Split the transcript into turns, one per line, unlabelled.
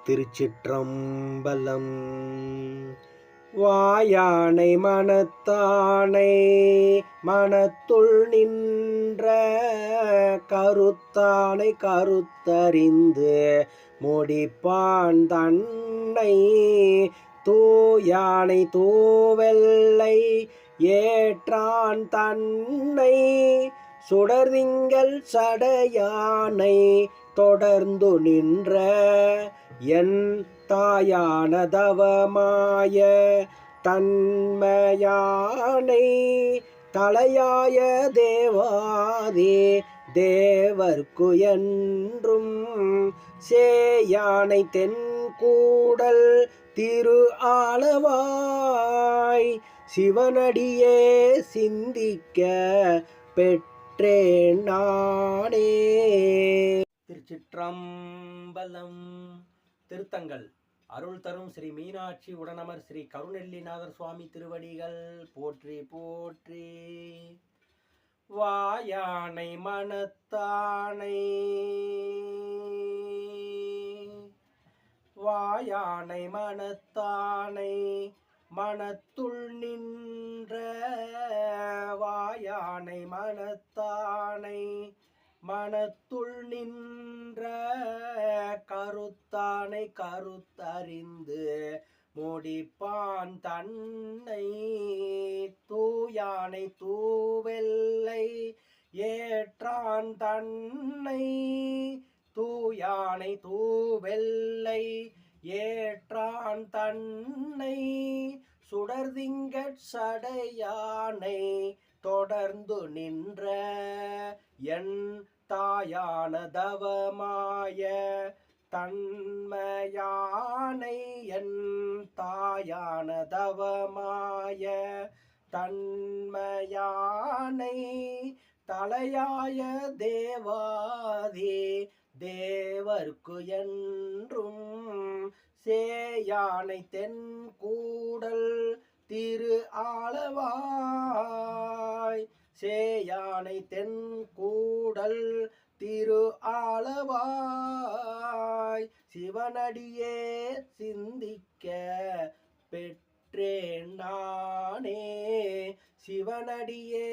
திருச்சிற்றம்பலம். வாயானை மனத்தானை மனத்துள் நின்ற கருத்தானை கருத்தறிந்து முடிப்பான் தன்னை தூயானை தூவெல்லை ஏற்றான் தன்னை சுடர்திங்கள் சடையானை தொடர்ந்து நின்ற என் தாயான தவமாய தன்மையானை தலையாய தேவாதே தேவர்க்கு என்றும் சேயானை தென்கூடல் திரு ஆளவாய் சிவனடியே சிந்திக்க பெற்றேன் நானே. திருச்சிற்றம்பலம். திருத்தங்கள் அருள் தரும் ஸ்ரீ மீனாட்சி உடனமர் ஸ்ரீ கருநெல்லிநாதர் சுவாமி திருவடிகள் போற்றி போற்றி. வாயானை மனத்தானை வாயானை மனத்தானை மனத்துள் நின்ற வாயானை மனத்தானை மனத்துள் நின்ற கருத்தானை கருத்தறிந்து முடிப்பான் தன்னை தூயானை தூவெல்லை ஏற்றான் தன்னை தூயானை தூவெல்லை ஏற்றான் தன்னை சுடர்திங்கட் சடையானை தொடர்ந்து நின்ற என் தாயான தவமாய தன்மையானை என் தாயான தவமாய தன்மையானை தலையாய தேவாதே தேவர்க்கு என்றும் சேயானை தென்கூடல் திரு ஆளவாய் சேயானை தென்கூடல் திரு ஆளவாய் சிவனடியே சிந்திக்க பெற்றேன் நானே சிவனடியே